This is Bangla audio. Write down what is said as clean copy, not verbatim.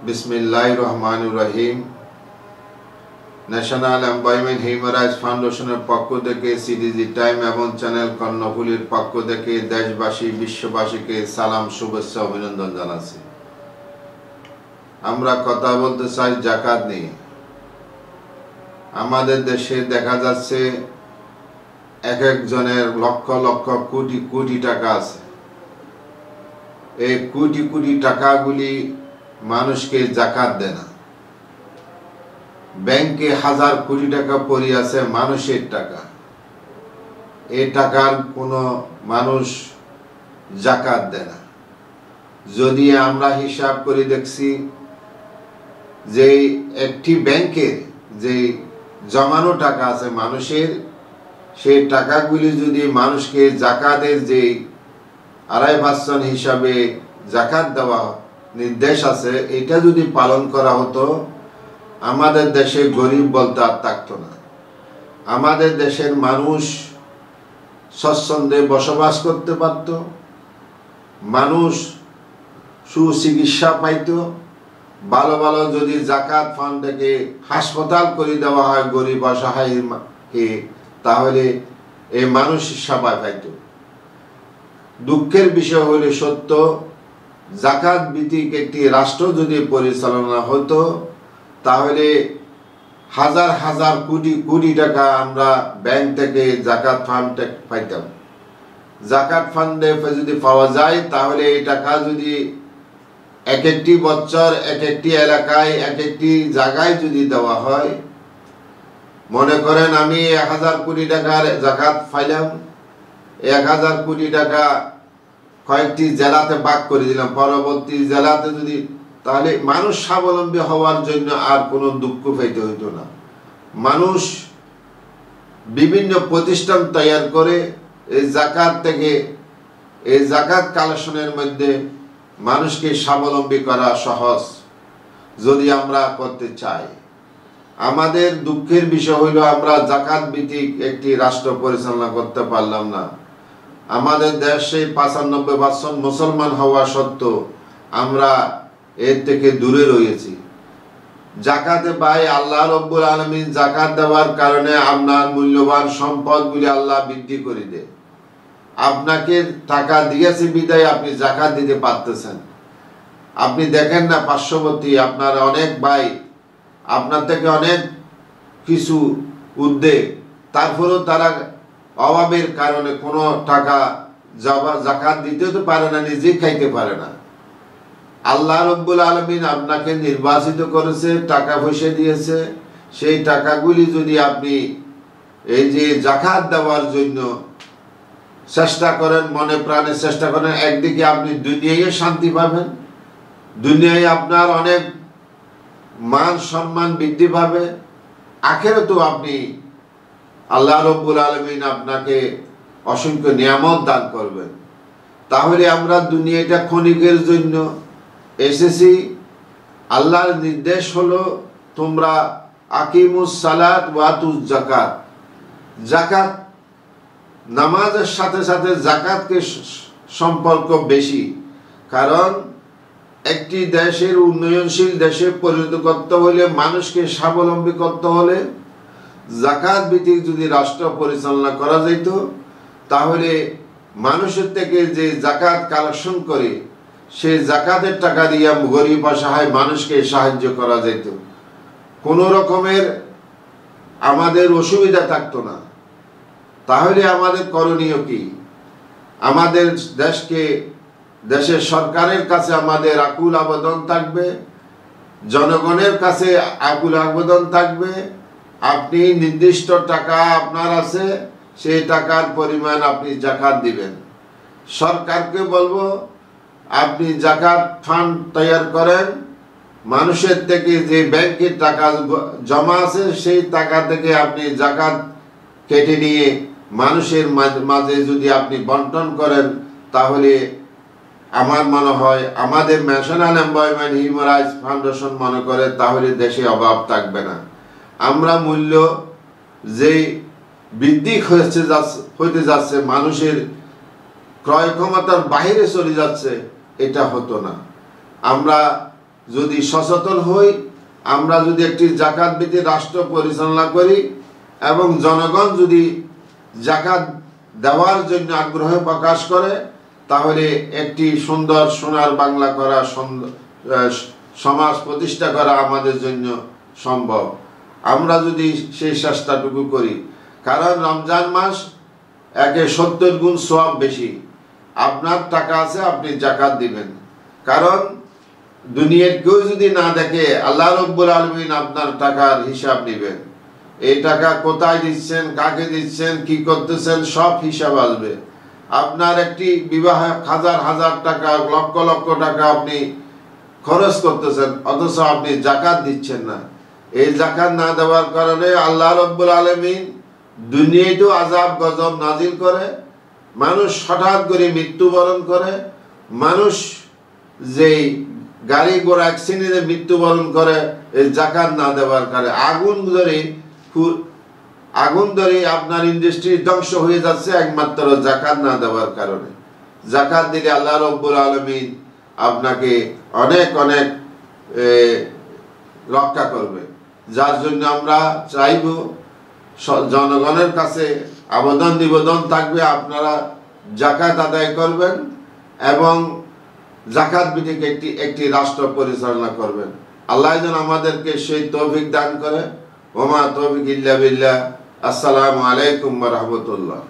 বিসমিল্লাহির রহমানির রহিম। ন্যাশনাল এমপ্লয়মেন্ট হিউম্যান রাইটস ফাউন্ডেশনের পক্ষ থেকে, সিডিজি টাইম এবং চ্যানেল কর্ণফুলীর পক্ষ থেকে দেশবাসী বিশ্ববাসীকে সালাম, শুভেচ্ছা, অভিনন্দন জানাচ্ছি। আমরা কথা বলতে চাই যাকাত নিয়ে। আমাদের দেশে দেখা যাচ্ছে এক একজনের লক্ষ লক্ষ কোটি কোটি টাকা আছে। এই কোটি কোটি টাকাগুলি মানুষকে যাকাত দেয় না। ব্যাংকে হাজার কোটি টাকা পড়ে আছে মানুষের টাকা, এই টাকার কোনো মানুষ যাকাত দেয় না। যদি আমরা হিসাব করে দেখছি যে একটি ব্যাংকের যে জমানো টাকা আছে মানুষের, সেই টাকাগুলি যদি মানুষকে যাকাতের যে 2.5% হিসাবে যাকাত দেওয়া নির্দেশ আছে, এটা যদি পালন করা হতো, আমাদের দেশে গরিব বলতে আর থাকতো না। আমাদের দেশের মানুষ স্বচ্ছন্দে বসবাস করতে পারত, মানুষ সুচিকিৎসা পাইত। ভালো ভালো যদি যাকাত ফান্ড থেকে হাসপাতাল করে দেওয়া হয় গরিব অসহায়কে, তাহলে এই মানুষ সেবা পাইত। দুঃখের বিষয় হলে সত্য, যাকাত ভিত্তিক একটি রাষ্ট্র যদি পরিচালনা হতো, তাহলে হাজার হাজার কোটি কোটি টাকা আমরা ব্যাংক থেকে যাকাত ফান্ড পাইতাম। যাকাত ফান্ডে যদি পাওয়া যায়, তাহলে এই টাকা যদি এক একটি বছর এক একটি এলাকায় এক একটি জায়গায় যদি দেওয়া হয়, মনে করেন আমি 1000 কোটি টাকার যাকাত পাইলাম, 1000 কোটি টাকা কয়েকটি জেলাতে ভাগ করে দিলাম, পরবর্তী জেলাতে যদি, তাহলে মানুষ স্বাবলম্বী হওয়ার জন্য আর কোনো দুঃখ পাইতে হইতো না। মানুষ বিভিন্ন প্রতিষ্ঠান তৈরি করে এই যাকাত থেকে, এই যাকাত কালেকশনের মধ্যে মানুষকে স্বাবলম্বী করা সহজ যদি আমরা করতে চাই। আমাদের দুঃখের বিষয় হইল আমরা যাকাত ভিত্তিক একটি রাষ্ট্র পরিচালনা করতে পারলাম না। আমাদের দেশে 95% মুসলমান হওয়া সত্ত্বেও আমরা এর থেকে দূরে রয়েছি। যাকাতে ভাই, আল্লাহ রব্বুল আলামিন যাকাত দেওয়ার কারণে আপনার মূল্যবান সম্পদগুলি আল্লাহ বৃদ্ধি করে দেয়। আপনাকে টাকা দিয়েছে বিদায় আপনি যাকাত দিতে পারতেছেন। আপনি দেখেন না পার্শ্ববর্তী আপনার অনেক ভাই আপনার থেকে অনেক কিছু উদ্যোগ, তারপরেও তারা অভাবের কারণে কোনো টাকা যাকাত দিতেও তো পারে না, নিজেই খাইতে পারে না। আল্লাহ রব্বুল আলামিন আপনাকে নির্বাচিত করেছে, টাকা পয়সা দিয়েছে। সেই টাকাগুলি যদি আপনি এই যে যাকাত দেওয়ার জন্য চেষ্টা করেন, মনে প্রাণে চেষ্টা করেন, একদিকে আপনি দুনিয়ায় শান্তি পাবেন, দুনিয়ায় আপনার অনেক মান সম্মান বৃদ্ধি পাবে, আখিরাতেও আপনি আল্লাহ রব্বুল আলামিন আপনাকে অসংখ্য নিয়ামত দান করবেন। তাহলে আমরা দুনিয়াটা ক্ষণিকের জন্য এসেছি। আল্লাহর নির্দেশ হলো তোমরা আকিমুস সালাত ওয়া আতুজ যাকাত। যাকাত, নামাজের সাথে সাথে যাকাতকে সম্পর্ক বেশি, কারণ একটি দেশের উন্নয়নশীল দেশে পরিণত করতে হলে, মানুষকে স্বাবলম্বী করতে হলে যাকাত ভিত্তিক যদি রাষ্ট্র পরিচালনা করা যেত, তাহলে মানুষের থেকে যে যাকাত কালেকশন করে সেই যাকাতের টাকা দিয়ে গরিব অসহায় মানুষকে সাহায্য করা যেত। কোনো রকমের আমাদের অসুবিধা থাকতো না। তাহলে আমাদের করণীয় কি? আমাদের দেশের সরকারের কাছে আমাদের আকুল আবেদন থাকবে, জনগণের কাছে আকুল আবেদন থাকবে, আপনি নির্দিষ্ট টাকা আপনার আছে, সেই টাকার পরিমাণ আপনি যাকাত দিবেন। সরকারকে বলবো আপনি যাকাত ফান্ড তৈরি করেন, মানুষের থেকে যে ব্যাংকের টাকা জমা আছে সেই টাকা থেকে আপনি যাকাত কেটে নিয়ে মানুষের মাঝে যদি আপনি বন্টন করেন, তাহলে আমার মনে হয় আমাদের national employment human rights foundation মনে করে তাহলে দেশে অভাব থাকবে না। আমরা মূল্য যেই বৃদ্ধি হইতে যাচ্ছে, মানুষের ক্রয় ক্ষমতার বাইরে চলে যাচ্ছে, এটা হতো না। আমরা যদি সচেতন হই, আমরা যদি একটি জাকাত ভিত্তিক রাষ্ট্র পরিচালনা করি এবং জনগণ যদি জাকাত দেওয়ার জন্য আগ্রহ প্রকাশ করে, তাহলে একটি সুন্দর সোনার বাংলা করা, সমাজ প্রতিষ্ঠা করা আমাদের জন্য সম্ভব, আমরা যদি সেই চেষ্টাটুকু করি। কারণ রমজান মাস 70 গুণ সওয়াব বেশি। আপনার টাকা আছে, আপনি জাকাত দিবেন, কারণ দুনিয়ার কেউ যদি না দেখে, আল্লাহ রাব্বুল আলামিন আপনার টাকার হিসাব নেবেন। এই টাকা কোথায় দিচ্ছেন, কাকে দিচ্ছেন, কি করতেছেন, সব হিসাব আসবে। আপনার একটি বিবাহে হাজার হাজার টাকা, লক্ষ লক্ষ টাকা আপনি খরচ করতেছেন, অথচ আপনি জাকাত দিচ্ছেন না। এই জাকাত না দেওয়ার কারণে আল্লাহ রাব্বুল আলামিন দুনিয়াতেও আযাব গজব নাজিল করে, মানুষ হঠাৎ করে মৃত্যুবরণ করে, মানুষ যেই গাড়ি ঘোড়া অ্যাক্সিডেন্টে মৃত্যুবরণ করে এই জাকাত না দেওয়ার কারণে। আগুন ধরে আপনার ইন্ডাস্ট্রি ধ্বংস হয়ে যাচ্ছে একমাত্র জাকাত না দেওয়ার কারণে। জাকাত দিলে আল্লাহ রাব্বুল আলামিন আপনাকে অনেক অনেক রক্ষা করবে। যার জন্য আমরা চাইব, জনগণের কাছে আবেদন নিবেদন থাকবে, আপনারা জাকাত আদায় করবেন এবং জাকাত ভিত্তিক একটি রাষ্ট্র পরিচালনা করবেন। আল্লাহ যেন আমাদেরকে সেই তৌফিক দান করে। ওমা তৌফিক ইল্লা বিল্লাহ। আসসালামু আলাইকুম ওয়া রাহমাতুল্লাহ।